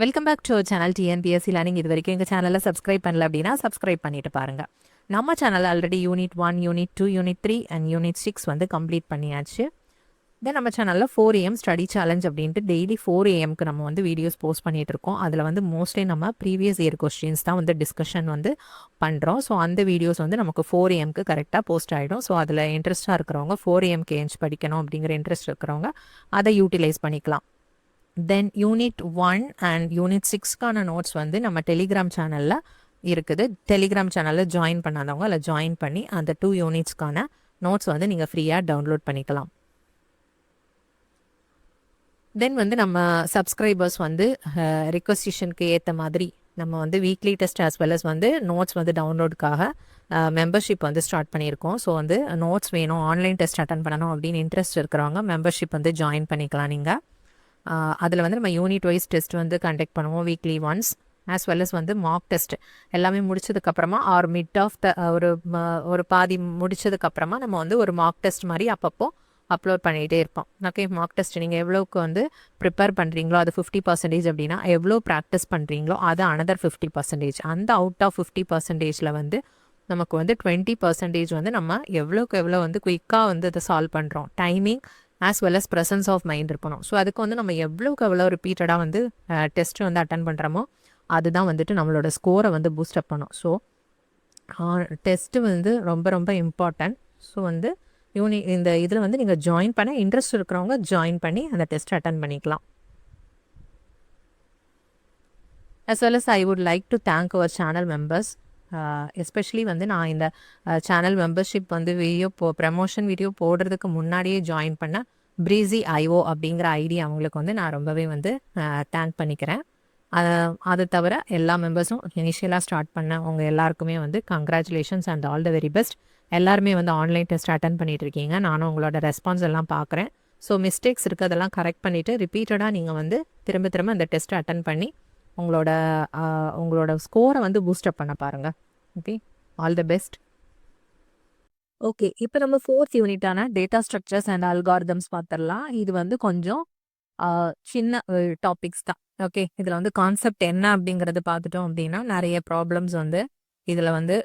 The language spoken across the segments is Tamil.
Welcome back to our channel TNPSC learning. இது வரைக்கும் எங்கள் சேனலில் சப்ஸ்கிரைப் பண்ணல அப்படின்னா சப்ஸ்கிரைப் பண்ணிட்டு பாருங்கள். நம்ம சேனலில் already unit 1, unit 2, unit 3 and unit 6 வந்து கம்ப்ளீட் பண்ணியாச்சு. தென் நம்ம சேனலில் 4 AM ஸ்டடி சேலஞ்ச் அப்படின்ட்டு டெய்லி 4 AMக்கு நம்ம வந்து வீடியோஸ் போஸ்ட் பண்ணிட்டு இருக்கோம். அதில் வந்து மோஸ்ட்லி நம்ம ப்ரீவியஸ் இயர் கொஸ்டின்ஸ் தான் வந்து டிஸ்கஷன் வந்து பண்ணுறோம். ஸோ அந்த வீடியோஸ் வந்து நமக்கு 4 AMக்கு கரெக்டாக போஸ்ட் ஆகிடும். ஸோ அதில் இன்ட்ரெஸ்ட்டாக இருக்கிறவங்க 4 AMக்கு ஏஞ்ச் படிக்கணும் அப்படிங்கிற இன்ட்ரெஸ்ட் இருக்கிறவங்க அதை யூட்டிலைஸ் பண்ணிக்கலாம். தென் யூனிட் 1 அண்ட் யூனிட் 6க்கான நோட்ஸ் வந்து நம்ம டெலிகிராம் சேனலில் இருக்குது. டெலிகிராம் சேனலில் ஜாயின் பண்ணாதவங்க அதில் ஜாயின் பண்ணி அந்த 2 யூனிட்ஸ்க்கான நோட்ஸ் வந்து நீங்கள் ஃப்ரீயாக டவுன்லோட் பண்ணிக்கலாம். தென் வந்து நம்ம சப்ஸ்கிரைபர்ஸ் வந்து ரிக்வஸ்டிஷனுக்கு ஏற்ற மாதிரி நம்ம வந்து weekly test as well as வந்து நோட்ஸ் வந்து டவுன்லோடுக்காக மெம்பர்ஷிப் வந்து ஸ்டார்ட் பண்ணியிருக்கோம். ஸோ வந்து நோட்ஸ் வேணும், ஆன்லைன் டெஸ்ட் அட்டன் பண்ணணும் அப்படின்னு இன்ட்ரெஸ்ட் இருக்கிறவங்க மெம்பர்ஷிப் வந்து ஜாயின் பண்ணிக்கலாம். நீங்கள் அதில் வந்து நம்ம யூனிட் வைஸ் டெஸ்ட் வந்து கண்டக்ட் பண்ணுவோம் weekly once, as well as வந்து மார்க் டெஸ்ட் எல்லாமே முடிச்சதுக்கப்புறமா ஆர் மிட் ஆஃப் த ஒரு பாதி முடிச்சதுக்கப்புறமா நம்ம வந்து ஒரு மார்க் டெஸ்ட் மாதிரி அப்பப்போ அப்லோட் பண்ணிகிட்டே இருப்போம். ஓகே, மார்க் டெஸ்ட் நீங்கள் எவ்வளோக்கு வந்து ப்ரிப்பேர் பண்ணுறீங்களோ அது 50% அப்படின்னா எவ்வளோ ப்ராக்டிஸ் பண்ணுறீங்களோ அது அனதர் 50%. அந்த அவுட் ஆஃப் 50%ல் வந்து நமக்கு வந்து 20% வந்து நம்ம எவ்வளோக்கு எவ்வளோ வந்து குயிக்காக வந்து அதை சால்வ் பண்ணுறோம். Timing as well as presence of mind இருக்கணும். ஸோ அதுக்கு வந்து நம்ம எவ்வளோக்கு எவ்வளோ ரிப்பீட்டடாக வந்து டெஸ்ட் வந்து அட்டன் பண்ணுறோமோ அதுதான் வந்துட்டு நம்மளோட ஸ்கோரை வந்து பூஸ்டப் பண்ணும். ஸோ டெஸ்ட்டு வந்து ரொம்ப ரொம்ப இம்பார்ட்டன்ட். ஸோ வந்து இந்த இதில் வந்து நீங்கள் ஜாயின் பண்ண இன்ட்ரெஸ்ட் இருக்கிறவங்க ஜாயின் பண்ணி அந்த டெஸ்ட் அட்டன் பண்ணிக்கலாம். as well as I would like to thank our channel members. Especially வந்து நான் இந்த சேனல் மெம்பர்ஷிப் வந்து ப்ரமோஷன் வீடியோ போடுறதுக்கு முன்னாடியே ஜாயின் பண்ண ப்ரீஸி ஐஓ அப்படிங்கிற ஐடி அவங்களுக்கு வந்து நான் ரொம்பவே வந்து தேங்க் பண்ணிக்கிறேன். அது தவிர எல்லா மெம்பர்ஸும் இனிஷியலாக ஸ்டார்ட் பண்ண அவங்க எல்லாருக்குமே வந்து congratulations and all the very best. எல்லாருமே வந்து ஆன்லைன் டெஸ்ட் அட்டன் பண்ணிட்டு இருக்கீங்க. நானும் உங்களோட ரெஸ்பான்ஸ் எல்லாம் பார்க்குறேன். ஸோ மிஸ்டேக்ஸ் இருக்குது அதெல்லாம் கரெக்ட் பண்ணிவிட்டு ரிப்பீட்டடாக நீங்கள் வந்து திரும்ப திரும்ப அந்த டெஸ்ட்டை அட்டன் பண்ணி உங்களோட ஸ்கோரை வந்து பூஸ்டப் பண்ண பாருங்கள். Okay, all the best. Okay, இப்போ நம்ம 4th யூனிட்டான டேட்டா ஸ்ட்ரக்சர்ஸ் அண்ட் அல்காரிதம்ஸ் பார்த்துடலாம். இது வந்து கொஞ்சம் சின்ன டாபிக்ஸ் தான். ஓகே, இதில் வந்து கான்செப்ட் என்ன அப்படிங்கிறது பார்த்துட்டோம் அப்படின்னா நிறைய ப்ராப்ளம்ஸ் வந்து இதில் வந்து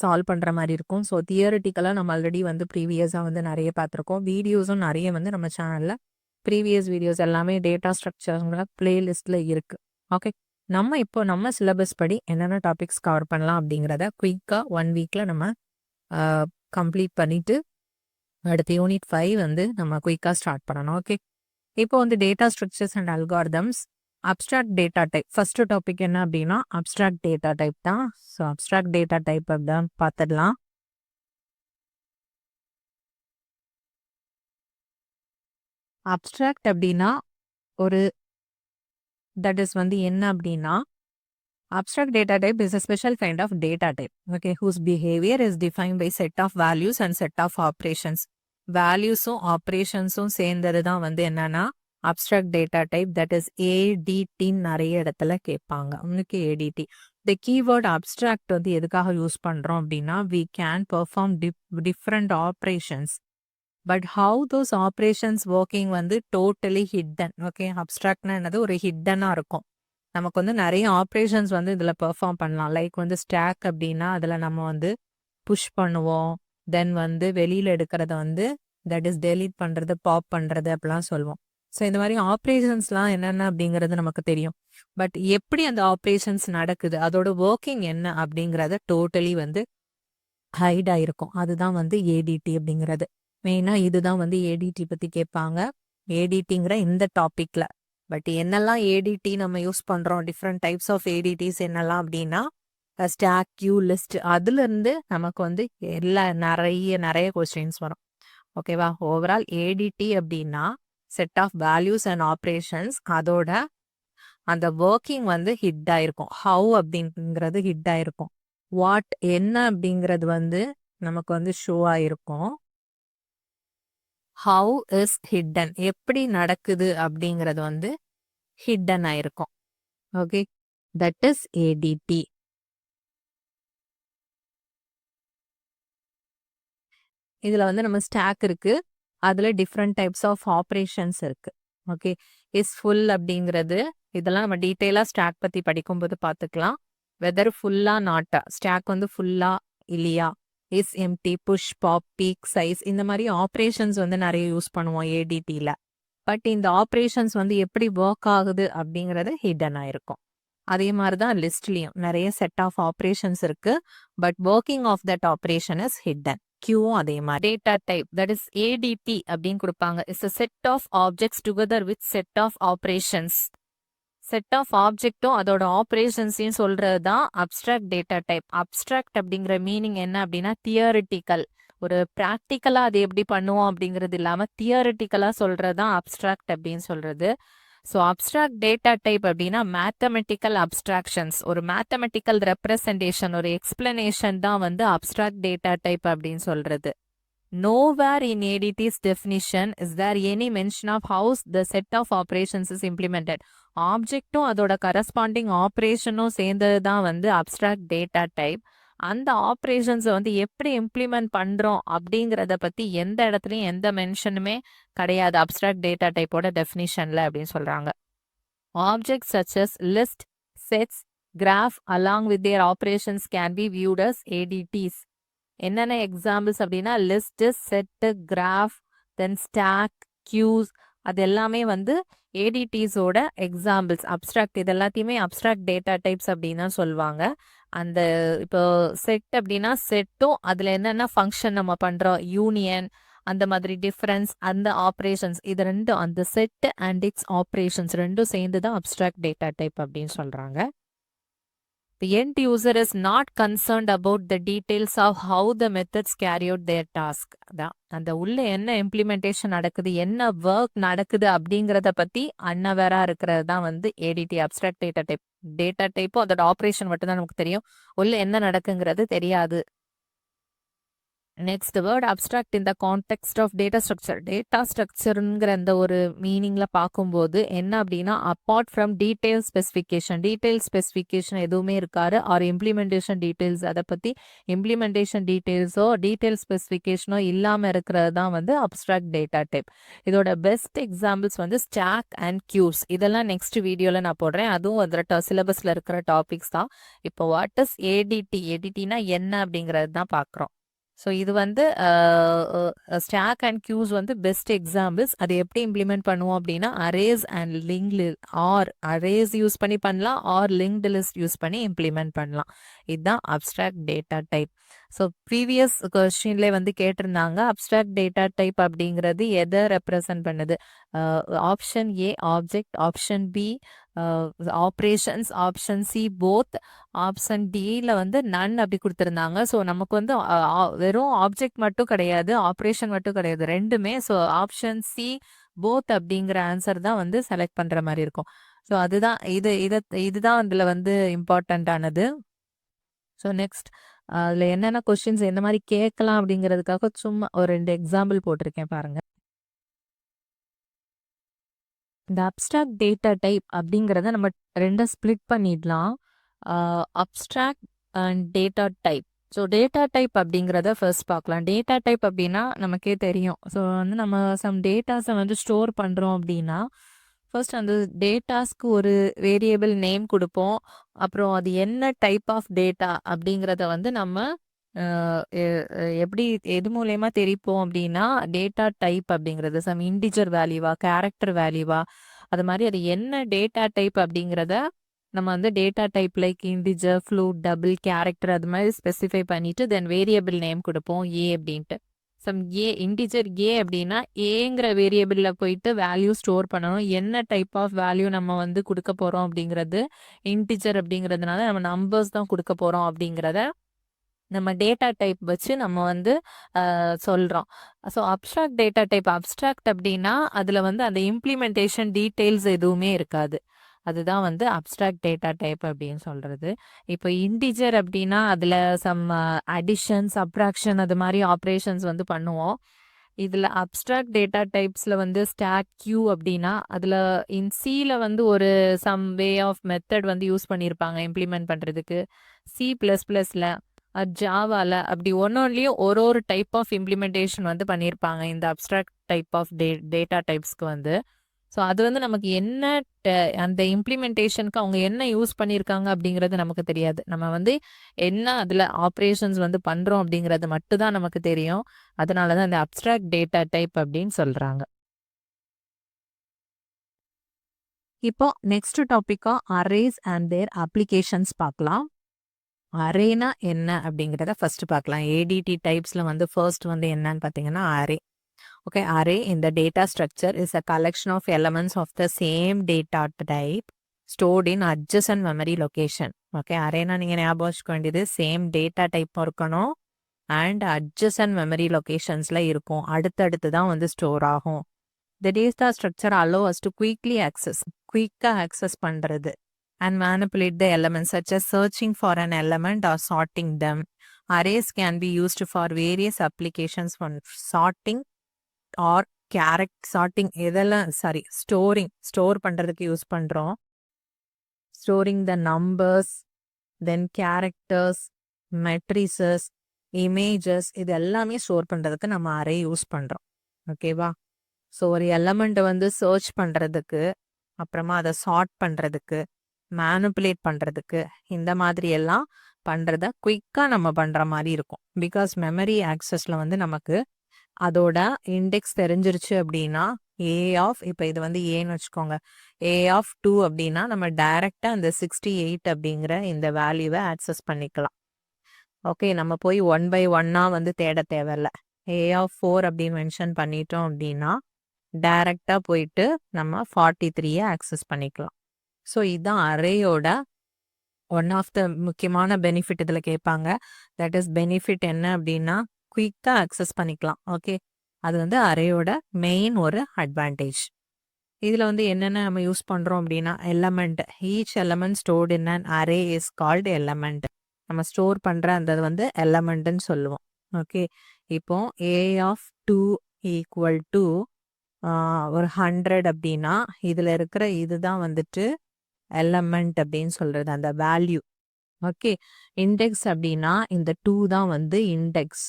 சால்வ் பண்ணுற மாதிரி இருக்கும். ஸோ தியரிட்டிக்கலாக நம்ம ஆல்ரெடி வந்து ப்ரீவியஸாக வந்து நிறைய பார்த்துருக்கோம். வீடியோஸும் நிறைய வந்து நம்ம சேனலில் ப்ரீவியஸ் வீடியோஸ் எல்லாமே டேட்டா ஸ்ட்ரக்சர்ங்கிற பிளேலிஸ்ட்டில் இருக்குது. ஓகே, நம்ம சிலபஸ் படி என்னென்ன டாபிக்ஸ் கவர் பண்ணலாம் அப்படிங்கிறத குயிக்காக 1 வீக்கில் நம்ம கம்ப்ளீட் பண்ணிவிட்டு அடுத்த யூனிட் 5 வந்து நம்ம குயிக்காக ஸ்டார்ட் பண்ணணும். ஓகே, இப்போ வந்து data structures and algorithms, abstract data type. First topic என்ன அப்படின்னா அப்ஸ்ட்ராக்ட் டேட்டா டைப் தான். ஸோ அப்ஸ்ட்ராக்ட் டேட்டா டைப் தான் பார்த்துடலாம். அப்ஸ்ட்ராக்ட் அப்படின்னா ஒரு தட் இஸ் வந்து என்ன அப்படின்னா abstract data type is a special kind of data type, okay, whose behavior is defined by set of values and set of operations. வேல்யூஸும் ஆப்ரேஷன்ஸும் சேர்ந்தது தான் வந்து என்னன்னா abstract data type. That is ஏடிடின்னு நிறைய இடத்துல கேட்பாங்க. உங்களுக்கு ஏடிடி த கீவேர்ட் அப்ஸ்ட்ராக்ட் வந்து எதுக்காக யூஸ் பண்ணுறோம் அப்படின்னா we can perform different operations but how those operations working வந்து totally hidden. ஓகே, அப்ஸ்ட்ராக்ட்னா என்னது ஒரு ஹிட்டனாக இருக்கும். நமக்கு வந்து நிறைய ஆப்ரேஷன்ஸ் வந்து இதில் பெர்ஃபார்ம் பண்ணலாம். லைக் வந்து ஸ்டாக் அப்படின்னா அதில் நம்ம வந்து புஷ் பண்ணுவோம். தென் வந்து வெளியில் எடுக்கிறத வந்து தட் இஸ் டெலீட் பண்ணுறது, பாப் பண்ணுறது அப்படிலாம் சொல்லுவோம். ஸோ இந்த மாதிரி ஆப்ரேஷன்ஸ்லாம் என்னென்ன அப்படிங்கிறது நமக்கு தெரியும். பட் எப்படி அந்த ஆப்ரேஷன்ஸ் நடக்குது, அதோட ஒர்க்கிங் என்ன அப்படிங்கிறத டோட்டலி வந்து ஹைட் ஆயிருக்கும். அதுதான் வந்து ஏடிடி அப்படிங்கிறது. மெயினாக இதுதான் வந்து ஏடிடி பற்றி கேட்பாங்க ஏடிடிங்கிற இந்த டாப்பிக்கில். பட் என்னெல்லாம் ஏடிடி நம்ம யூஸ் பண்ணுறோம், டிஃப்ரெண்ட் டைப்ஸ் ஆஃப் ஏடிடிஸ் என்னெல்லாம் அப்படின்னா ஸ்டாக், கியூ, லிஸ்ட், அதுலேருந்து நமக்கு வந்து நிறைய கொஸ்டின்ஸ் வரும். ஓகேவா, ஓவரால் ஏடிடி அப்படின்னா set of values and operations, அதோட அந்த ஒர்க்கிங் வந்து ஹிட் ஆயிருக்கும். ஹவு அப்படிங்கிறது ஹிட் ஆயிருக்கும். வாட் என்ன அப்படிங்கிறது வந்து நமக்கு வந்து ஷோ ஆயிருக்கும். ஹவு இஸ் ஹிட்டன், எப்படி நடக்குது அப்படிங்கிறது வந்து ஹிட்டன் ஆயிருக்கும். Okay, that is ADT. இதில் வந்து நம்ம ஸ்டாக் இருக்கு, அதில் டிஃப்ரெண்ட் டைப்ஸ் ஆஃப் ஆப்ரேஷன்ஸ் இருக்கு. ஓகே, இஸ் ஃபுல் அப்படிங்கிறது இதெல்லாம் நம்ம டீட்டெயிலாக ஸ்டாக் பற்றி படிக்கும்போது பார்த்துக்கலாம். வெதர் ஃபுல்லா நாட்டா, ஸ்டாக் வந்து ஃபுல்லா இல்லையா, is empty, push, pop, peek, size, இந்த மாதிரி ஆப்ரேஷன்ஸ் வந்து நிறைய யூஸ் பண்ணுவோம் ஏடிடியில். பட் இந்த ஆப்ரேஷன்ஸ் வந்து எப்படி ஒர்க் ஆகுது அப்படிங்கிறது ஹிடனாக இருக்கும். அதே மாதிரி தான் லிஸ்ட்லேயும் நிறைய செட் ஆஃப் ஆப்ரேஷன்ஸ் இருக்கு, but working of that operation is hidden. கியூவும் அதே மாதிரி. Data type, that is ADT அப்படின்னு கொடுப்பாங்க. It's a set of objects together with set of operations. Set of ஆப்ஜெக்டும் அதோட ஆப்ரேஷன்ஸையும் சொல்றது தான் அப்ஸ்ட்ராக்ட் டேட்டா டைப். அப்ஸ்ட்ராக்ட் அப்படிங்கிற மீனிங் என்ன அப்படின்னா தியரிட்டிக்கல். ஒரு ப்ராக்டிக்கலா அது எப்படி பண்ணுவோம் அப்படிங்கிறது இல்லாம தியரிட்டிக்கலா சொல்றது தான் அப்ஸ்ட்ராக்ட் அப்படின்னு சொல்றது. ஸோ அப்ஸ்ட்ராக்ட் டேட்டா டைப் அப்படின்னா மேத்தமெட்டிக்கல் அப்ஸ்ட்ராக்ஷன்ஸ், ஒரு மேத்தமெட்டிக்கல் ரெப்ரசன்டேஷன், ஒரு எக்ஸ்பிளனேஷன் தான் வந்து அப்ஸ்ட்ராக்ட் டேட்டா டைப் அப்படின்னு சொல்றது. Nowhere in ADT's definition is there any mention of how the set of operations is implemented. ஆப்ஜெக்டும் அதோட கரஸ்பாண்டிங் ஆப்ரேஷனும் சேர்ந்தது தான் வந்து அப்ஸ்ட்ராக்ட் டேட்டா டைப். அந்த ஆப்ரேஷன்ஸை வந்து எப்படி இம்ப்ளிமெண்ட் பண்ணுறோம் அப்படிங்கிறத பற்றி எந்த இடத்துலையும் எந்த மென்ஷனுமே கிடையாது அப்ஸ்ட்ராக்ட் டேட்டா டைப்போட டெஃபினிஷனில் அப்படின்னு சொல்கிறாங்க. Objects such as list, sets, graph along with their operations can be viewed as ADTs. என்னென்ன எக்ஸாம்பிள்ஸ் அப்படின்னா list, set, graph, then stack, queues, அது எல்லாமே வந்து ஏடிடிஸோட எக்ஸாம்பிள்ஸ். அப்ஸ்ட்ராக்ட் இது எல்லாத்தையுமே அப்ஸ்ட்ராக்ட் டேட்டா டைப்ஸ் அப்படின்னு தான் சொல்லுவாங்க. அந்த இப்போ செட் அப்படின்னா செட்டும் அதில் என்னென்ன ஃபங்க்ஷன் நம்ம பண்ணுறோம், யூனியன், அந்த மாதிரி டிஃப்ரென்ஸ், அந்த ஆப்ரேஷன்ஸ், இது ரெண்டும், அந்த செட் அண்ட் இட்ஸ் ஆப்ரேஷன்ஸ் ரெண்டும் சேர்ந்து தான் அப்ஸ்ட்ராக்ட் டேட்டா டைப் அப்படின்னு சொல்கிறாங்க. The end user is not concerned about the details of how the methods carry out their task. அந்த உள்ள என்ன இம்ப்ளிமெண்டேஷன் நடக்குது, என்ன ஒர்க் நடக்குது அப்படிங்கிறத பற்றி அன்னவேரா இருக்கிறது தான் வந்து ADT abstract data type. Data டைப்பும் அதோட ஆப்ரேஷன் மட்டும் தான் நமக்கு தெரியும், உள்ள என்ன நடக்குங்கிறது தெரியாது. Next word abstract in the context of data structure. Data ஸ்ட்ரக்சருங்கிற அந்த ஒரு மீனிங்கில் பார்க்கும்போது என்ன அப்படின்னா அப்பார்ட் ஃப்ரம் டீட்டெயில் ஸ்பெசிஃபிகேஷன் எதுவுமே இருக்காது, ஆர் இம்ப்ளிமெண்டேஷன் டீட்டெயில்ஸ், அதை பற்றி இம்ப்ளிமெண்டேஷன் டீட்டெயில்ஸோ டீட்டெயில் ஸ்பெசிஃபிகேஷனோ இல்லாமல் இருக்கிறது தான் வந்து அப்ஸ்ட்ராக்ட் டேட்டா டைப். இதோட பெஸ்ட் எக்ஸாம்பிள்ஸ் வந்து ஸ்டாக் அண்ட் கியூஸ். இதெல்லாம் நெக்ஸ்ட் வீடியோவில் நான் போடுறேன், அதுவும் அதில் சிலபஸில் இருக்கிற டாபிக்ஸ் தான். இப்போ வாட் இஸ் ஏடிடி, ஏடிடினா என்ன அப்படிங்கிறது தான் பார்க்குறோம். ஸோ இது வந்து ஸ்டாக் அண்ட் கியூஸ் வந்து பெஸ்ட் எக்ஸாம்பிள்ஸ். அது எப்படி இம்ப்ளிமெண்ட் பண்ணுவோம் அப்படின்னா arrays and linked, or arrays use பண்ணி பண்ணலாம், ஆர் லிங்க்டு லிஸ்ட் யூஸ் பண்ணி இம்ப்ளிமெண்ட் பண்ணலாம். இதுதான் abstract data type. So previous கொஸ்டின்லேயே வந்து கேட்டிருந்தாங்க அப்ஸ்ட்ராக்ட் டேட்டா டைப் அப்படிங்கிறது எதை ரெப்ரசன்ட் பண்ணுது. Option A object, option B operations, option C both, option டியில் வந்து நன் அப்படி கொடுத்துருந்தாங்க. ஸோ நமக்கு வந்து வெறும் ஆப்ஜெக்ட் மட்டும் கிடையாது, ஆப்ரேஷன் மட்டும் கிடையாது, ரெண்டுமே. ஸோ ஆப்ஷன் சி போத் அப்படிங்கிற ஆன்சர் தான் வந்து செலக்ட் பண்ணுற மாதிரி இருக்கும். ஸோ அதுதான் இதுதான் அதில் வந்து இம்பார்ட்டண்ட்டானது. ஸோ நெக்ஸ்ட் அதில் என்னென்ன கொஸ்டின்ஸ் எந்த மாதிரி கேட்கலாம் அப்படிங்கிறதுக்காக சும்மா ஒரு 2 எக்ஸாம்பிள் போட்டிருக்கேன் பாருங்க. இந்த அப்ஸ்ட்ராக்ட் டேட்டா டைப் அப்படிங்கிறத நம்ம 2 ஸ்ப்ளிட் பண்ணிடலாம், abstract and data type. So data type அப்படிங்கிறத ஃபர்ஸ்ட் பார்க்கலாம். டேட்டா டைப் அப்படின்னா நமக்கே தெரியும். ஸோ வந்து நம்ம சம் டேட்டாஸை வந்து ஸ்டோர் பண்ணுறோம் அப்படின்னா ஃபர்ஸ்ட் அந்த டேட்டாஸ்க்கு ஒரு வேரியபிள் நேம் கொடுப்போம். அப்புறம் அது என்ன டைப் ஆஃப் டேட்டா அப்படிங்கிறத வந்து நம்ம எப்படி எது மூலயமா தெரிப்போம் அப்படின்னா டேட்டா டைப் அப்படிங்கிறது சம் இன்டிஜர் வேல்யூவா, கேரக்டர் வேல்யூவா, அது மாதிரி அது என்ன டேட்டா டைப் அப்படிங்கிறத நம்ம வந்து data type like integer, flute, double, character அது மாதிரி ஸ்பெசிஃபை பண்ணிட்டு தென் வேரியபிள் நேம் கொடுப்போம் ஏ அப்படின்ட்டு. சம் ஏ இன்டிஜர் ஏ அப்படின்னா ஏங்கிற வேரியபிளில் போயிட்டு வேல்யூ ஸ்டோர் பண்ணணும். என்ன டைப் ஆஃப் வேல்யூ நம்ம வந்து கொடுக்க போகிறோம் அப்படிங்கிறது இன்டிஜர் அப்படிங்கிறதுனால நம்ம நம்பர்ஸ் தான் கொடுக்க போகிறோம் அப்படிங்கிறத நம்ம டேட்டா டைப் வச்சு நம்ம வந்து சொல்கிறோம். So abstract data type, abstract அப்படின்னா அதில் வந்து அந்த இம்ப்ளிமெண்டேஷன் டீட்டெயில்ஸ் எதுவுமே இருக்காது, அதுதான் வந்து அப்ஸ்ட்ராக்ட் டேட்டா டைப் அப்படின்னு சொல்கிறது. இப்போ இன்டிஜர் அப்படின்னா அதில் சம் அடிஷன், சப்ராக்ஷன் அது மாதிரி ஆப்ரேஷன்ஸ் வந்து பண்ணுவோம். இதில் அப்ஸ்ட்ராக்ட் டேட்டா டைப்ஸில் வந்து ஸ்டாக், கியூ அப்படின்னா அதில் இன் சியில் வந்து ஒரு சம் வே ஆஃப் மெத்தட் வந்து யூஸ் பண்ணியிருப்பாங்க இம்ப்ளிமெண்ட் பண்ணுறதுக்கு. C++ல, ஜாவாவில் அப்படி ஒன்றுலேயும் ஒரு டைப் ஆஃப் இம்ப்ளிமெண்டேஷன் வந்து பண்ணியிருப்பாங்க இந்த அப்ஸ்ட்ராக்ட் டைப் ஆஃப் டேட்டா டைப்ஸ்க்கு வந்து. ஸோ அது வந்து நமக்கு என்ன அந்த இம்ப்ளிமெண்டேஷனுக்கு அவங்க என்ன யூஸ் பண்ணியிருக்காங்க அப்படிங்கிறது நமக்கு தெரியாது. நம்ம வந்து என்ன அதில் ஆப்ரேஷன்ஸ் வந்து பண்ணுறோம் அப்படிங்கிறது மட்டும் தான் நமக்கு தெரியும். அதனால தான் இந்த அப்ஸ்ட்ராக்ட் டேட்டா டைப் அப்படின்னு சொல்கிறாங்க. இப்போ நெக்ஸ்ட் டாப்பிக்கா அரேஸ் அண்ட் தேர் அப்ளிகேஷன்ஸ் பார்க்கலாம். அரேனா என்ன அப்படிங்கிறத ஃபர்ஸ்ட் பார்க்கலாம். ஏடிடி டைப்ஸ்ல வந்து ஃபர்ஸ்ட் வந்து என்னன்னு பார்த்தீங்கன்னா array. Okay, array in the data structure is a collection of elements of the same data type stored in adjacent memory location. Okay, arena நீங்க ஞாபகம் வச்சுக்க வேண்டியது சேம் டேட்டா டைப் இருக்கணும் அண்ட் adjacent memory locationsல இருக்கும். அடுத்தடுத்து தான் வந்து ஸ்டோர் ஆகும். The data structure allow us to quickly access, குயிக்கா ஆக்சஸ் பண்றது and manipulate the elements such as searching for an element or sorting them. Arrays can be used for various applications for sorting or sorting இதெல்லாம் ஸ்டோர் பண்றதுக்கு யூஸ் பண்றோம். Storing the numbers, then characters, matrices, images, இது எல்லாமே ஸ்டோர் பண்றதுக்கு நம்ம அரே யூஸ் பண்றோம். ஓகேவா? ஸோ ஒரு எலமெண்ட் வந்து சர்ச் பண்றதுக்கு, அப்புறமா அதை சார்ட் பண்றதுக்கு, மேனுப்புலேட் பண்றதுக்கு, இந்த மாதிரி எல்லாம் பண்றத குயிக்கா நம்ம பண்ற மாதிரி இருக்கும். பிகாஸ் மெமரி ஆக்சஸ்ல வந்து நமக்கு அதோட இண்டெக்ஸ் தெரிஞ்சிருச்சு அப்படின்னா இப்போ இது வந்து ஏன்னு வச்சுக்கோங்க, A(2) அப்படின்னா நம்ம டைரக்டா அந்த 68 அப்படிங்கிற இந்த வேல்யூவை ஆக்சஸ் பண்ணிக்கலாம். ஓகே, நம்ம போய் 1 by 1 வந்து தேட தேவையில்ல. A(4) அப்படின்னு மென்ஷன் பண்ணிட்டோம் அப்படின்னா டைரக்டா போயிட்டு நம்ம 43 ஆக்சஸ் பண்ணிக்கலாம். ஸோ இதுதான் அரேயோட ஒன் ஆஃப் த முக்கியமான பெனிஃபிட் இதில் கேட்பாங்க. தட் இஸ் பெனிஃபிட் என்ன அப்படின்னா குயிக்காக அக்சஸ் பண்ணிக்கலாம். ஓகே, அது வந்து அரேயோட மெயின் ஒரு அட்வான்டேஜ். இதில் வந்து என்னென்ன நம்ம யூஸ் பண்ணுறோம் அப்படின்னா element, each element stored in an array is called element. நம்ம ஸ்டோர் பண்ணுற அந்த வந்து எலமெண்ட்னு சொல்லுவோம். ஓகே, இப்போ A(2) ஈக்குவல் டு ஒரு 100 அப்படின்னா இதில் இருக்கிற இதுதான் வந்துட்டு எலமெண்ட் அப்படின்னு சொல்றது, அந்த வேல்யூ. ஓகே, இண்டெக்ஸ் அப்படின்னா இந்த 2 தான் வந்து இண்டெக்ஸ்.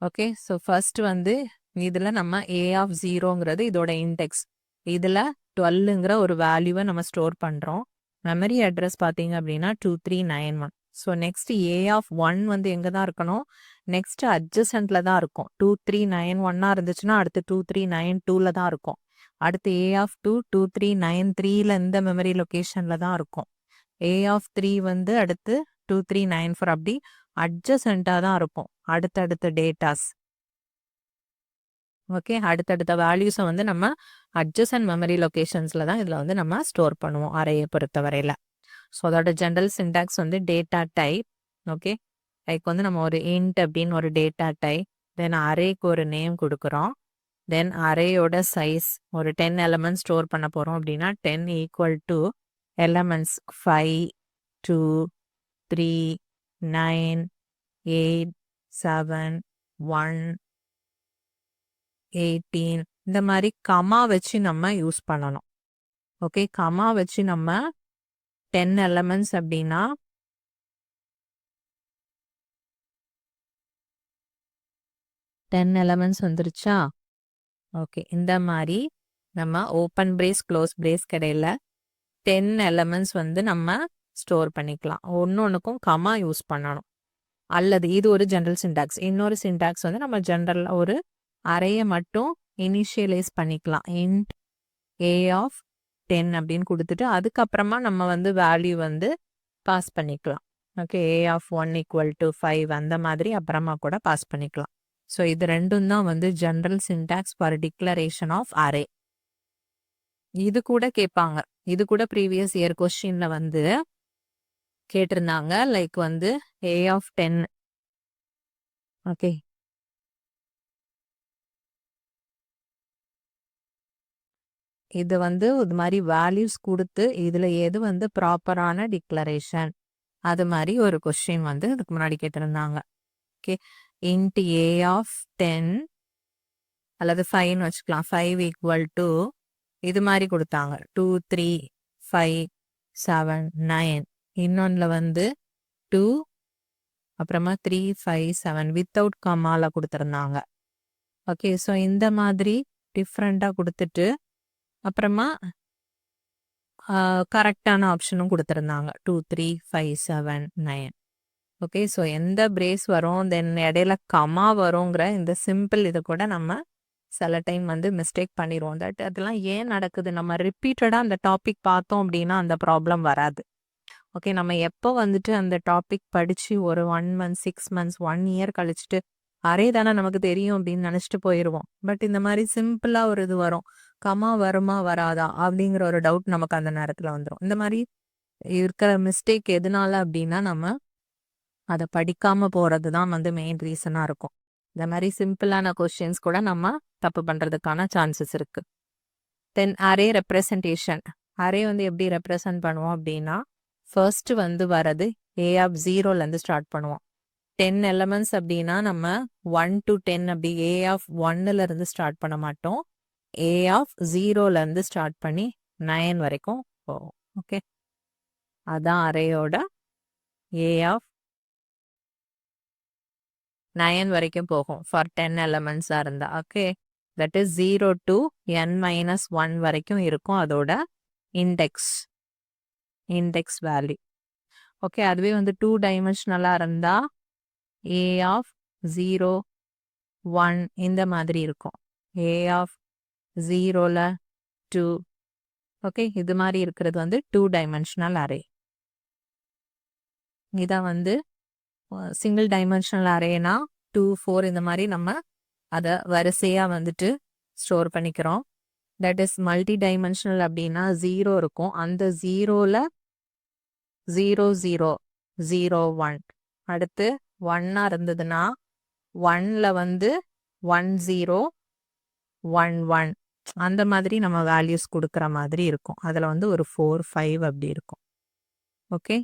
ஓகே, ஸோ ஃபர்ஸ்ட் வந்து இதுல நம்ம A(0)ங்கிறது இதோட இண்டெக்ஸ். இதுல 12ங்கிற ஒரு வேல்யூவை நம்ம ஸ்டோர் பண்றோம். மெமரி அட்ரஸ் பார்த்தீங்க அப்படின்னா 2391. ஸோ நெக்ஸ்ட் A(1) வந்து எங்க தான் இருக்கணும், நெக்ஸ்ட் அட்ஜசன்ட்ல தான் இருக்கும். 2391 இருந்துச்சுன்னா அடுத்து 2392ல தான் இருக்கும். அடுத்து A(2) 2393ல இந்த மெமரி லொகேஷன்ல தான் இருக்கும். A(3) வந்து அடுத்து 2394 அப்படி அட்ஜசண்டா தான் இருக்கும் அடுத்தடுத்த டேட்டாஸ். ஓகே, அடுத்தடுத்த வேல்யூஸை வந்து நம்ம அட்ஜசன்ட் மெமரி லொகேஷன்ஸ்ல தான் இதில் வந்து நம்ம ஸ்டோர் பண்ணுவோம் அரேயை பொறுத்த வரையில. ஸோ அதோட ஜென்ரல் சின்டாக்ஸ் வந்து டேட்டா டைப். ஓகே, லைக் வந்து நம்ம ஒரு இன்ட் அப்படின்னு ஒரு டேட்டா டைப், தென் அரேக்கு ஒரு நேம் கொடுக்குறோம், தென் அரேயோட சைஸ் ஒரு 10 எலமெண்ட்ஸ் ஸ்டோர் பண்ண போகிறோம் அப்படின்னா 10 ஈக்குவல் டு எலமெண்ட்ஸ் 5, 2, 3, 9, 8, 7, 1, 18 இந்த மாதிரி கமா வச்சு நம்ம யூஸ் பண்ணணும். ஓகே, கமா வச்சு நம்ம 10 எலமெண்ட்ஸ் அப்படின்னா 10 எலமெண்ட்ஸ் வந்துருச்சா? ஓகே, இந்த மாதிரி நம்ம ஓப்பன் பிரேஸ் க்ளோஸ் பிரேஸ் கடையில் 10 எலமெண்ட்ஸ் வந்து நம்ம ஸ்டோர் பண்ணிக்கலாம். ஒன்னொன்னுக்கும் கமா யூஸ் பண்ணணும். அல்லது இது ஒரு ஜென்ரல் சின்டாக்ஸ். இன்னொரு சின்டாக்ஸ் வந்து நம்ம ஜென்ரல் ஒரு அரேயை மட்டும் இனிஷியலைஸ் பண்ணிக்கலாம். இன்ட் A(10) அப்படின்னு கொடுத்துட்டு அதுக்கப்புறமா நம்ம வந்து வேல்யூ வந்து பாஸ் பண்ணிக்கலாம். ஓகே, A(1) ஈக்குவல் டு 5 அந்த மாதிரி அப்புறமா கூட பாஸ் பண்ணிக்கலாம். ஸோ இது ரெண்டும் தான் வந்து general syntax for declaration of array. இது கூட கேட்பாங்க, இது கூட ப்ரீவியஸ் இயர் கொஸ்டின்ல வந்து கேட்டிருந்தாங்க. லைக் வந்து A(10). ஓகே, இது வந்து இது மாதிரி வேல்யூஸ் கொடுத்து இதுல எது வந்து ப்ராப்பரான டிக்ளரேஷன், அது மாதிரி ஒரு கொஸ்டின் வந்து இதுக்கு முன்னாடி கேட்டிருந்தாங்க. ஓகே, இன்ட் A(10) அல்லது 5ன்னு வச்சுக்கலாம். 5 ஈக்குவல் டு இது மாதிரி கொடுத்தாங்க 2, 3, 5, 7, 9. இன்னொன்னுல வந்து 2 அப்புறமா 3, 5, 7 வித்தவுட் கமால கொடுத்துருந்தாங்க. ஓகே, ஸோ இந்த மாதிரி டிஃப்ரெண்ட்டாக கொடுத்துட்டு அப்புறமா கரெக்டான ஆப்ஷனும் கொடுத்துருந்தாங்க 2 3 5 7 9. ஓகே, ஸோ எந்த பிரேஸ் வரும் தென் இடையில கமா வருங்கிற இந்த சிம்பிள் இதை கூட நம்ம சில டைம் வந்து மிஸ்டேக் பண்ணிடுவோம். அதெல்லாம் ஏன் நடக்குது, நம்ம ரிப்பீட்டடாக அந்த டாபிக் பார்த்தோம் அப்படின்னா அந்த ப்ராப்ளம் வராது. ஓகே, நம்ம எப்போ வந்துட்டு அந்த டாபிக் படித்து ஒரு 1 month 6 months 1 year கழிச்சுட்டு அரே தானே நமக்கு தெரியும் அப்படின்னு நினச்சிட்டு போயிடுவோம். பட் இந்த மாதிரி சிம்பிளாக ஒரு இது வரும், கமா வருமா வராதா அப்படிங்கிற ஒரு டவுட் நமக்கு அந்த நேரத்தில் வந்துடும். இந்த மாதிரி இருக்கிற மிஸ்டேக் எதனால அப்படின்னா நம்ம அதை படிக்காமல் போகிறது தான் வந்து மெயின் ரீசனாக இருக்கும். இந்த மாதிரி சிம்பிளான கொஸ்டின்ஸ் கூட நம்ம தப்பு பண்ணுறதுக்கான சான்சஸ் இருக்குது. தென் அரே ரெப்ரசன்டேஷன். அரே வந்து எப்படி ரெப்ரசன்ட் பண்ணுவோம் அப்படின்னா ஃபர்ஸ்ட் வந்து வரது ஏ ஆஃப் 0லேருந்து ஸ்டார்ட் பண்ணுவோம். 10 எலமெண்ட்ஸ் அப்படின்னா நம்ம 1 to 10 அப்படி ஏ ஆஃப் 1லேருந்து ஸ்டார்ட் பண்ண மாட்டோம். ஏ ஆஃப் 0லேருந்து ஸ்டார்ட் பண்ணி 9 வரைக்கும் போகும். ஓகே, அதான் அரேயோட ஏ ஆஃப் 9 வரைக்கும் போகும் ஃபார் 10 எலமெண்ட்ஸாக இருந்தால். Okay, that is 0 to n-1 வரைக்கும் இருக்கும் அதோட இண்டெக்ஸ் வேல்யூ. ஓகே, அதுவே வந்து 2 டைமென்ஷனலாக இருந்தால் ஏ ஆஃப் 0 1 இந்த மாதிரி இருக்கும். ஏ ஆஃப் 0ல் 2. ஓகே, இது மாதிரி இருக்கிறது வந்து 2 டைமென்ஷனல் அரே. இதான் வந்து சிங்கிள் டைமென்ஷனல் அரேனா 2 4 இந்த மாதிரி நம்ம அதை வரிசையாக வந்துட்டு ஸ்டோர் பண்ணிக்கிறோம். தட் இஸ் மல்டி டைமென்ஷனல் அப்படின்னா 0 இருக்கும், அந்த 0ல் 0 0 0 1. அடுத்து 1 இருந்ததுன்னா 1ல் வந்து 1 0 1 1 அந்த மாதிரி நம்ம வேல்யூஸ் கொடுக்குற மாதிரி இருக்கும். அதில் வந்து ஒரு 4 5 அப்படி இருக்கும். ஓகே,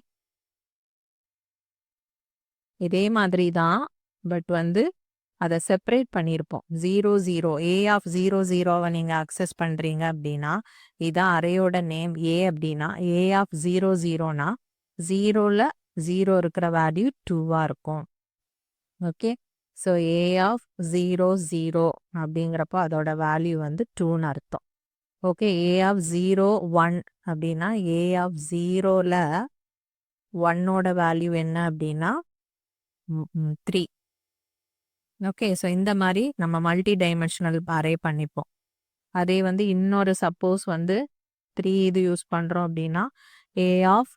இதே மாதிரி தான், பட் வந்து அதை செப்பரேட் பண்ணியிருப்போம். 0 0 ஏ ஆஃப் 0 0வை நீங்கள் அக்சஸ் பண்ணுறீங்க அப்படின்னா இதான் அரேயோட நேம் ஏ அப்படின்னா ஏ ஆஃப் 0 0னா 0ல் 0 இருக்கிற வேல்யூ 2வாக இருக்கும். ஓகே, ஸோ ஏ ஆஃப் 0 0 அப்படிங்கிறப்போ அதோட வேல்யூ வந்து 2ன்னு அர்த்தம். ஓகே, ஏ ஆஃப் 0 1 அப்படின்னா ஏ ஆஃப் 0ல் 1ஓட வேல்யூ என்ன அப்படின்னா 3. ஓகே, ஸோ இந்த மாதிரி நம்ம மல்டி டைமென்ஷனல் அரே பண்ணிப்போம். அதே வந்து இன்னொரு சப்போஸ் வந்து 3 இது யூஸ் பண்ணுறோம் அப்படின்னா ஏ ஆஃப்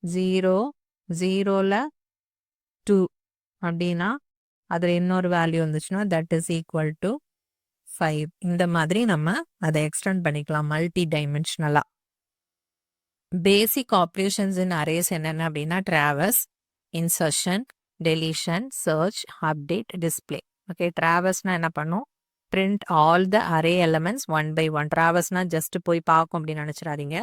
0 0ல் 2 அப்படின்னா அதில் இன்னொரு வேல்யூ வந்துச்சுன்னா தட் இஸ் ஈக்குவல் டு 5. இந்த மாதிரி நம்ம அதை எக்ஸ்டெண்ட் பண்ணிக்கலாம் மல்டி டைமென்ஷனலாக. பேசிக் ஆப்ரேஷன்ஸ் இன் அரேஸ் என்னென்ன அப்படின்னா traverse, insertion, deletion, search, update, display. Okay, ட்ராவர்ஸ்னால் என்ன பண்ணும், print all the array elements 1 by 1. ட்ராவர்ஸ்னால் ஜஸ்ட் போய் பார்க்கும் அப்படின்னு நினச்சிடாதீங்க,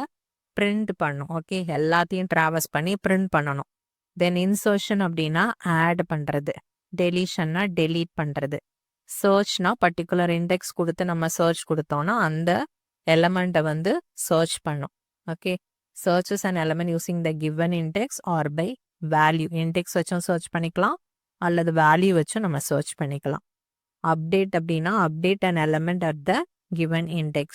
பிரிண்ட் பண்ணும். ஓகே, எல்லாத்தையும் ட்ராவர்ஸ் பண்ணி பிரிண்ட் பண்ணணும். தென் இன்சர்ஷன் அப்படின்னா ஆட் பண்ணுறது, டெலிஷன்னா டெலீட் பண்ணுறது, சர்ச்னா பர்டிகுலர் இண்டெக்ஸ் கொடுத்து நம்ம சர்ச் கொடுத்தோன்னா அந்த எலமெண்ட்டை வந்து சர்ச் பண்ணும். Okay, searches an element using the given index or by value. index வச்சும் சர்ச் பண்ணிக்கலாம் அல்லது வேல்யூ வச்சும் நம்ம சர்ச் பண்ணிக்கலாம். அப்டேட் அப்படின்னா update an element at the given index.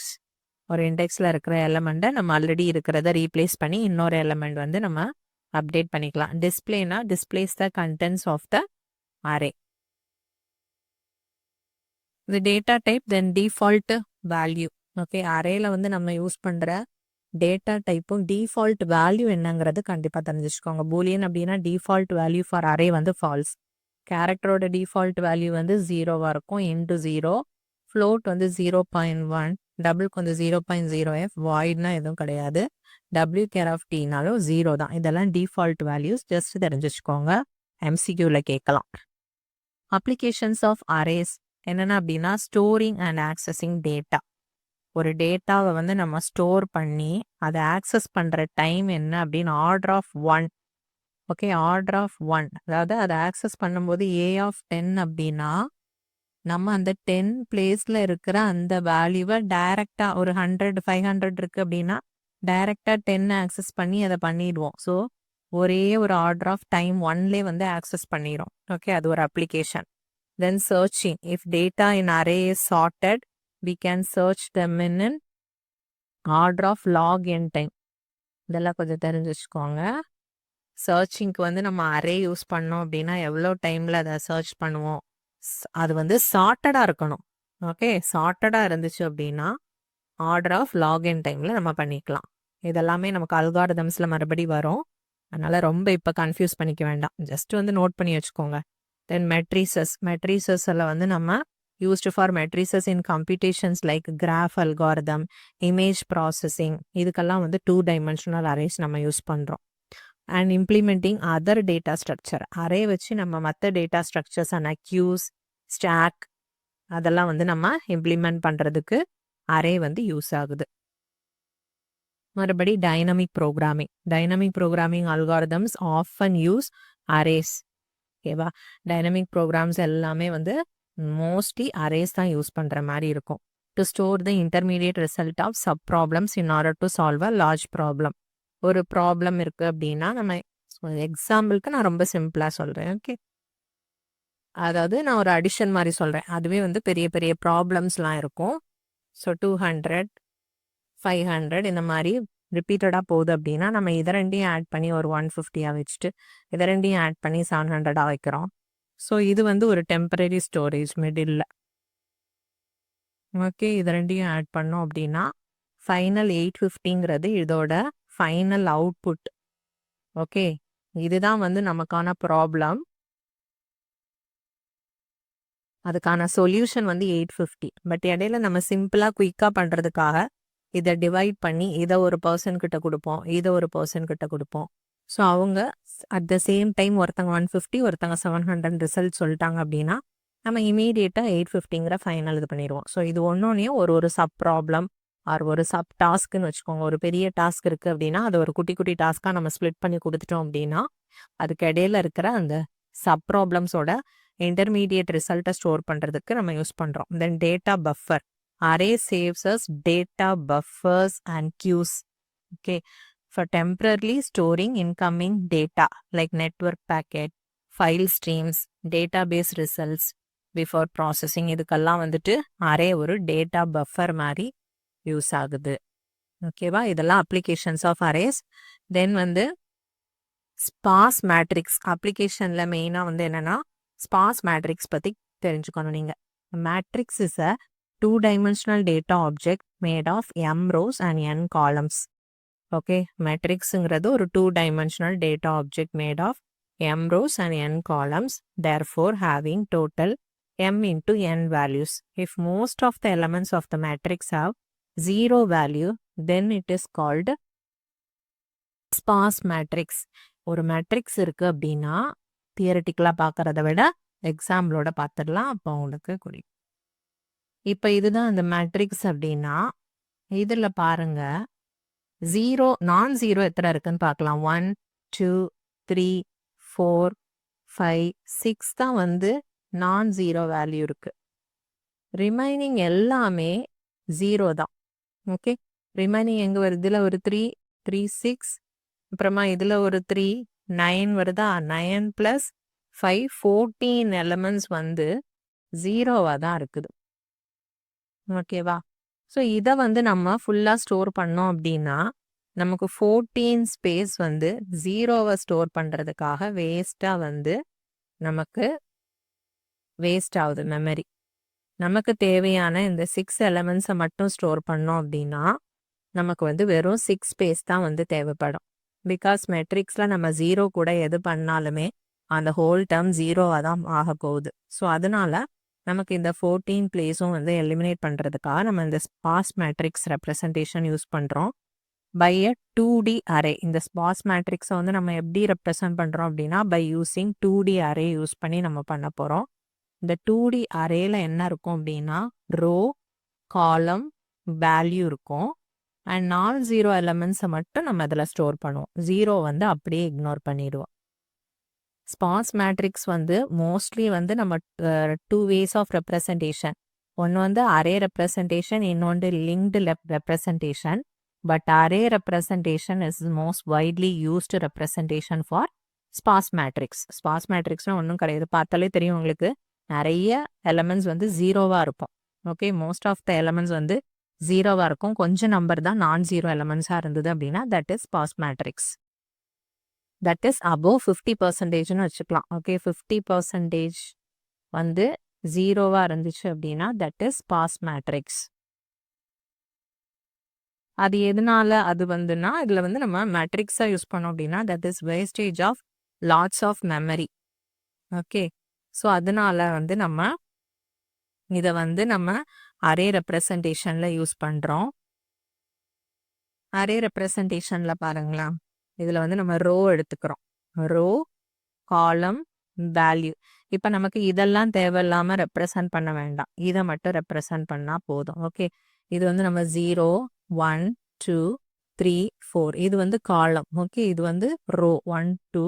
ஒரு இண்டெக்ஸில் இருக்கிற எலமெண்ட்டை நம்ம ஆல்ரெடி இருக்கிறத ரீப்ளேஸ் பண்ணி இன்னொரு எலமெண்ட் வந்து நம்ம அப்டேட் பண்ணிக்கலாம். டிஸ்பிளேனா displays the contents of the array. இது data type then default value. Okay, அரேல வந்து நம்ம யூஸ் பண்ணுற டேட்டா டைப்பும் டிஃபால்ட் வேல்யூ என்னங்கிறது கண்டிப்பாக தெரிஞ்சுக்கோங்க. பூலியன் அப்படின்னா டிஃபால்ட் வேல்யூ ஃபார் அரே வந்து ஃபால்ஸ். கேரக்டரோட டிஃபால்ட் வேல்யூ வந்து 0வாக இருக்கும், இன்டு 0. ஃப்ளோட் வந்து 0.1, டபுளுக்கு வந்து 0.0f, வாய்ட்னா எதுவும் கிடையாது, டபிள்யூ கேர் ஆஃப் டீனாலும் 0 தான். இதெல்லாம் டிஃபால்ட் வேல்யூஸ், ஜஸ்ட் தெரிஞ்சுக்கோங்க, எம்சிக்யூவில் கேட்கலாம். அப்ளிகேஷன்ஸ் ஆஃப் அரேஸ் என்னென்ன அப்படின்னா ஸ்டோரிங் அண்ட் ஆக்சஸிங் டேட்டா. ஒரு டேட்டாவை வந்து நம்ம ஸ்டோர் பண்ணி அதை ஆக்சஸ் பண்ணுற டைம் என்ன அப்படின்னு order of 1. Okay, order of 1 அதாவது அதை ஆக்சஸ் பண்ணும்போது ஏ ஆஃப் 10 அப்படின்னா நம்ம அந்த 10 பிளேஸில் இருக்கிற அந்த வேல்யூவை டைரெக்டாக ஒரு 100 500 இருக்குது அப்படின்னா டைரெக்டாக 10 ஆக்சஸ் பண்ணி அதை பண்ணிடுவோம். ஸோ ஒரே ஒரு ஆர்டர் ஆஃப் டைம் 1லே வந்து ஆக்சஸ் பண்ணிடும். ஓகே, அது ஒரு application. Then searching. If data in array is sorted, we can search them in an order of log n time. இதெல்லாம் கொஞ்சம் தெரிஞ்சு வச்சுக்கோங்க. சர்ச்சிங்க்கு வந்து நம்ம அரே யூஸ் பண்ணோம் அப்படின்னா எவ்வளோ டைமில் அதை சர்ச் பண்ணுவோம். அது வந்து சார்ட்டடாக இருக்கணும். ஓகே, சார்ட்டடாக இருந்துச்சு அப்படின்னா ஆர்டர் ஆஃப் லாகின் டைமில் நம்ம பண்ணிக்கலாம். இதெல்லாமே நமக்கு அல்காரிதம்ஸில் மறுபடி வரும். அதனால் ரொம்ப இப்போ கன்ஃபியூஸ் பண்ணிக்க வேண்டாம். ஜஸ்ட் வந்து நோட் பண்ணி வச்சுக்கோங்க. தென் மெட்ரிசஸில் வந்து நம்ம used for matrices in computations like graph algorithm, image processing, இதுக்கெல்லாம் வந்து 2-dimensional arrays நம்ம யூஸ் பண்ணுறோம். And implementing other data structure, array வச்சு நம்ம மற்ற டேட்டா ஸ்ட்ரக்சர்ஸ் ஆன கியூஸ், ஸ்டாக் அதெல்லாம் வந்து நம்ம இம்ப்ளிமெண்ட் பண்ணுறதுக்கு அரே வந்து யூஸ் ஆகுது. மறுபடி dynamic programming algorithms often use arrays. ஓகேவா, டைனமிக் ப்ரோக்ராம்ஸ் எல்லாமே வந்து மோஸ்ட்லி அரேஸ் தான் யூஸ் பண்ணுற மாதிரி இருக்கும். To store the intermediate result of sub problems in order to solve a large problem. ஒரு ப்ராப்ளம் இருக்குது அப்படின்னா நம்ம எக்ஸாம்பிளுக்கு நான் ரொம்ப சிம்பிளாக சொல்கிறேன். ஓகே, அதாவது நான் ஒரு அடிஷன் மாதிரி சொல்கிறேன். அதுவே வந்து பெரிய பெரிய ப்ராப்ளம்ஸ்லாம் இருக்கும். ஸோ 200, 500 இந்த மாதிரி ரிப்பீட்டடாக போகுது அப்படின்னா நம்ம இதை ரெண்டையும் ஆட் பண்ணி ஒரு 150 வச்சுட்டு இதை ரெண்டையும் ஆட் பண்ணி 700 வைக்கிறோம். ஸோ இது வந்து ஒரு டெம்பரரி ஸ்டோரேஜ் மிடில். ஓகே, இது ரெண்டையும் ஆட் பண்ணோம் அப்படின்னா ஃபைனல் 850ங்கிறது இதோட ஃபைனல் அவுட்புட். ஓகே, இதுதான் வந்து நமக்கான ப்ராப்ளம். அதுக்கான சொல்யூஷன் வந்து 850. பட் இடையில நம்ம சிம்பிளாக குயிக்காக பண்ணுறதுக்காக இதை டிவைட் பண்ணி இதை ஒரு பர்சன் கிட்ட கொடுப்போம், இதை ஒரு பர்சன் கிட்ட கொடுப்போம். ஸோ அவங்க அட் த சேம் டைம் ஒருத்தங்க 150, ஒருத்தங்க 700 ரிசல்ட் சொல்லிட்டாங்க அப்படின்னா நம்ம இமீடியட்டாக 850ங்கிற ஃபைனல் இது பண்ணிடுவோம். ஸோ இது ஒன்னொன்னையும் ஒரு சப் ப்ராப்ளம் ஆர் ஒரு சப் டாஸ்க்குன்னு வச்சுக்கோங்க. ஒரு பெரிய டாஸ்க் இருக்குது அப்படின்னா அதை ஒரு குட்டி குட்டி டாஸ்க்காக நம்ம ஸ்ப்ளிட் பண்ணி கொடுத்துட்டோம் அப்படின்னா அதுக்கு இடையில இருக்கிற அந்த சப் ப்ராப்ளம்ஸோட இன்டர்மீடியட் ரிசல்ட்டை ஸ்டோர் பண்ணுறதுக்கு நம்ம யூஸ் பண்ணுறோம். Then data buffer. Array saves as data buffers and queues. Okay, for temporarily storing incoming data like network packet, file streams, database results before processing. இதுக்கெல்லாம் வந்துட்டு அரே ஒரு டேட்டா பஃபர் மாதிரி யூஸ் ஆகுது. ஓகேவா, இதெல்லாம் அப்ளிகேஷன்ஸ் ஆஃப் அரேஸ். தென் வந்து ஸ்பார்ஸ் மேட்ரிக்ஸ். அப்ளிகேஷனில் மெயினாக வந்து என்னென்னா ஸ்பார்ஸ் மேட்ரிக்ஸ் பற்றி தெரிஞ்சுக்கணும் நீங்கள். Matrix is a 2-dimensional data object made of m rows and n columns. Okay, மேட்ரிக்ஸுங்கிறது ஒரு 2-dimensional data object made of m rows and n columns, therefore having total m into n values. If most of the elements of the matrix have 0 value, then it is called sparse matrix. ஒரு மேட்ரிக்ஸ் இருக்குது அப்படின்னா தியரட்டிக்கலாக பார்க்குறத விட எக்ஸாம்பிளோட பார்த்துடலாம், அப்போ உங்களுக்கு குறிக்கும். இப்போ இதுதான் இந்த மேட்ரிக்ஸ் அப்படின்னா இதில் பாருங்க, நான் ஜீரோ எத்தனை இருக்குன்னு பார்க்கலாம். 1, 2, 3, 4, 5, 6 தான் வந்து நான் ஜீரோ வேல்யூ இருக்கு. ரிமைனிங் எல்லாமே ஜீரோ தான். ஓகே, ரிமைனிங் எங்கே வருது? இதில் ஒரு 3, 3, 6, அப்புறமா இதில் ஒரு 3, 9 வருதா? 9 + 5, 14 எலமெண்ட்ஸ் வந்து ஜீரோவாக தான் இருக்குது. ஓகேவா, ஸோ இதை வந்து நம்ம ஃபுல்லாக ஸ்டோர் பண்ணோம் அப்படின்னா நமக்கு 14 ஸ்பேஸ் வந்து ஜீரோவை ஸ்டோர் பண்ணுறதுக்காக வேஸ்ட்டாக வந்து நமக்கு வேஸ்ட் ஆகுது மெமரி. நமக்கு தேவையான இந்த 6 எலமெண்ட்ஸை மட்டும் ஸ்டோர் பண்ணோம் அப்படின்னா நமக்கு வந்து வெறும் 6 ஸ்பேஸ் தான் வந்து தேவைப்படும். பிகாஸ் மெட்ரிக்ஸில் நம்ம ஜீரோ கூட எது பண்ணாலுமே அந்த ஹோல் டேர்ம் ஜீரோவாக தான் ஆக போகுது. ஸோ அதனால நமக்கு இந்த 14 பிளேஸும் வந்து எலிமினேட் பண்ணுறதுக்காக நம்ம இந்த ஸ்பார்ஸ் மேட்ரிக்ஸ் ரெப்ரசன்டேஷன் யூஸ் பண்ணுறோம் பை அ 2D அரே. இந்த ஸ்பார்ஸ் மேட்ரிக்ஸை வந்து நம்ம எப்படி ரெப்ரசன்ட் பண்ணுறோம் அப்படின்னா by using 2D array use பண்ணி நம்ம பண்ண போகிறோம். இந்த 2D அரேல என்ன இருக்கும் அப்படின்னா ரோ, காலம், வேல்யூ இருக்கும். அண்ட் நான் ஜீரோ எலமெண்ட்ஸை மட்டும் நம்ம இதில் ஸ்டோர் பண்ணுவோம். ஜீரோ வந்து அப்படியே இக்னோர் பண்ணிடுவோம். ஸ்பார்ஸ் மேட்ரிக்ஸ் வந்து மோஸ்ட்லி வந்து நம்ம 2 வேஸ் ஆஃப் ரெப்ரசன்டேஷன். ஒன்று வந்து அரே ரெப்ரசன்டேஷன், இன்னொன்று linked representation. But array representation is most widely used representation for sparse matrix. Sparse மேட்ரிக்ஸ்னால் ஒன்றும் கிடையாது, பார்த்தாலே தெரியும் உங்களுக்கு. நிறைய எலமெண்ட்ஸ் வந்து ஜீரோவாக இருக்கும். Okay, most of the elements வந்து ஜீரோவாக இருக்கும். கொஞ்சம் நம்பர் தான் நான் ஜீரோ எலமெண்ட்ஸாக இருந்தது அப்படின்னா that is sparse matrix. That is above 50%ன்னு வச்சுக்கலாம். ஓகே, 50% வந்து ஜீரோவாக இருந்துச்சு அப்படின்னா தட் இஸ் ஸ்பார்ஸ் மேட்ரிக்ஸ். அது எதனால அது வந்துன்னா இதில் வந்து நம்ம மேட்ரிக்ஸாக யூஸ் பண்ணோம் அப்படின்னா that is wastage of lots of memory. Okay, so அதனால வந்து நம்ம இதை வந்து நம்ம அரே ரெப்ரசன்டேஷனில் யூஸ் பண்ணுறோம். அரே ரெப்ரசன்டேஷனில் பாருங்களா, இதில் வந்து நம்ம ரோ எடுத்துக்கிறோம். ரோ, காலம், வேல்யூ. இப்போ நமக்கு இதெல்லாம் தேவையில்லாமல் ரெப்ரசன்ட் பண்ண வேண்டாம், இதை மட்டும் ரெப்ரசன்ட் பண்ணால் போதும். ஓகே, இது வந்து நம்ம 0, 1, 2, 3, 4 இது வந்து காலம். ஓகே, இது வந்து ரோ 1, 2,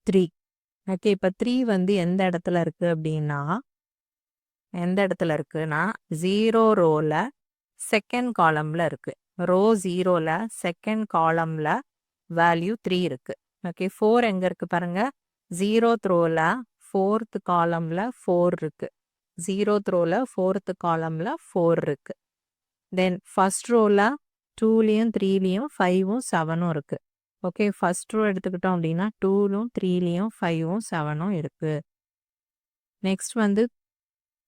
3. ஓகே, இப்போ 3 வந்து எந்த இடத்துல இருக்கு அப்படின்னா எந்த இடத்துல இருக்குன்னா 0 ரோல செகண்ட் காலம்ல இருக்கு. ரோ 0ல செகண்ட் காலம்ல வேல்யூ 3 இருக்கு. ஓகே, 4 எங்க இருக்கு பாருங்க, 0th ரோல 4th காலம்ல 4 இருக்கு. 0th ரோல 4th காலம்ல 4 இருக்கு. தென் ஃபர்ஸ்ட் ரோல 2லையும் 3லையும் 5ம் 7ம் இருக்கு. ஓகே, ஃபர்ஸ்ட் ரோ எடுத்துக்கிட்டோம் அப்படின்னா 2லும் 3லையும் 5ம் 7ம் இருக்கு. நெக்ஸ்ட் வந்து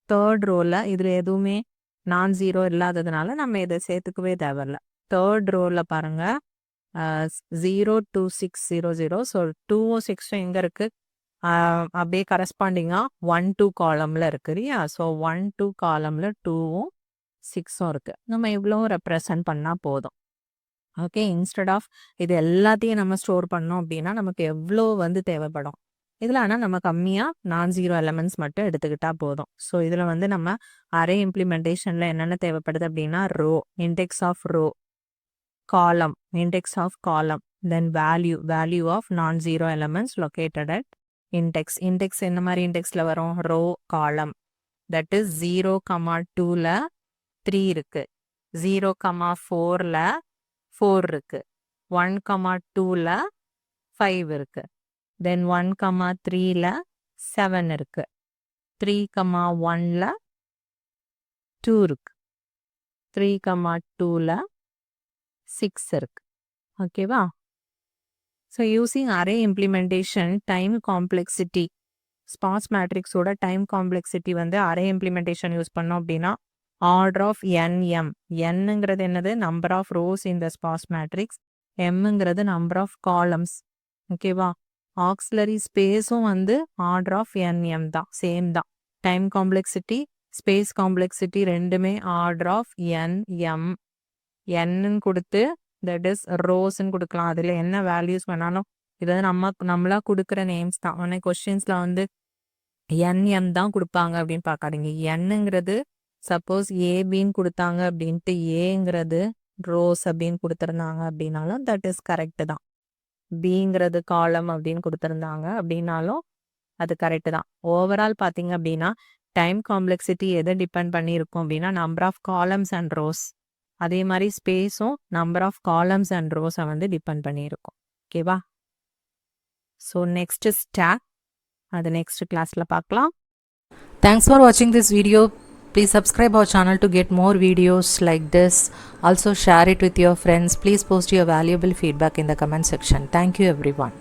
தேர்ட் ரோல இதில் எதுவுமே நான் ஜீரோ இல்லாததுனால நம்ம இதை சேர்த்துக்கவே தேவையில்ல. தேர்ட் ரோல பாருங்க 0, 2, 6, 0, 0. ஸோ 2ம் 6ம் எங்கே இருக்கு, அப்படியே கரஸ்பாண்டிங்காக 1, 2 காலம்ல இருக்கு இல்லையா. ஸோ 1, 2 காலம்ல 2ம் 6ம் இருக்கு. நம்ம இவ்வளவும் ரெப்ரசன்ட் பண்ணால் போதும். ஓகே, இன்ஸ்டெட் ஆஃப் இது எல்லாத்தையும் நம்ம ஸ்டோர் பண்ணோம் அப்படின்னா நமக்கு எவ்வளோ வந்து தேவைப்படும். இதில் ஆனால் நம்ம கம்மியாக நான் ஜீரோ எலமெண்ட்ஸ் மட்டும் எடுத்துக்கிட்டா போதும். ஸோ இதில் வந்து நம்ம அரே இம்ப்ளிமெண்டேஷனில் என்னென்ன தேவைப்படுது அப்படின்னா row, index of row, column, index of column, then value, value of non zero elements located at index. Index என்ன மாதிரி இண்டெக்ஸில் வரும், ரோ, காலம். தட் இஸ் 0, 2ல 3 இருக்கு. 0, 4ல 4 இருக்கு. 1, 2ல 5 இருக்கு. தென் 1, 3ல 7 இருக்கு. 3, 1ல 2 இருக்கு. 3, 2ல 6 இருக்கு. ஓகேவா. So using array implementation time complexity, sparse மேட்ரிக்ஸோட டைம் காம்ப்ளெக்சிட்டி வந்து அரே இம்ப்ளிமெண்டேஷன் யூஸ் பண்ணோம் அப்படின்னா ஆர்டர் ஆஃப் nm. என்னங்கிறது என்னது, number of rows in the sparse matrix. எம்ங்கிறது நம்பர் ஆஃப் காலம்ஸ். ஓகேவா. ஆக்சிலரி ஸ்பேஸும் வந்து ஆர்டர் ஆஃப் nm தான், சேம் தான். டைம் காம்ப்ளெக்சிட்டி, ஸ்பேஸ் காம்ப்ளெக்சிட்டி ரெண்டுமே ஆர்டர் ஆஃப் nm. என்னன்னு கொடுத்து தட் இஸ் ரோஸ்ன்னு கொடுக்கலாம். அதில் என்ன வேல்யூஸ் வேணாலும் இது வந்து நம்மளா கொடுக்குற நேம்ஸ் தான். ஆனால் கொஸ்டின்ஸில் வந்து nm தான் கொடுப்பாங்க அப்படின்னு பார்க்காதீங்க. என்னங்கிறது சப்போஸ் ஏபின்னு கொடுத்தாங்க அப்படின்ட்டு ஏங்கிறது ரோஸ் அப்படின்னு கொடுத்துருந்தாங்க அப்படின்னாலும் தட் இஸ் கரெக்டு தான். பிங்கிறது காலம் அப்படின்னு கொடுத்துருந்தாங்க அப்படின்னாலும் அது கரெக்டு தான். ஓவரால் பார்த்தீங்க அப்படின்னா டைம் காம்ப்ளெக்சிட்டி எதை டிபெண்ட் பண்ணியிருக்கும் அப்படின்னா number of columns and rows. அதே மாதிரி ஸ்பேஸும் நம்பர் ஆஃப் காலம்ஸ் அண்ட் ரோஸை வந்து டிபெண்ட் பண்ணியிருக்கும். ஓகேவா. ஸோ நெக்ஸ்ட் ஸ்டாக் அது நெக்ஸ்ட் கிளாஸில் பார்க்கலாம். Thanks for watching this video. Please subscribe our channel to get more videos like this. Also share it with your friends. Please post your valuable feedback in the comment section. Thank you everyone.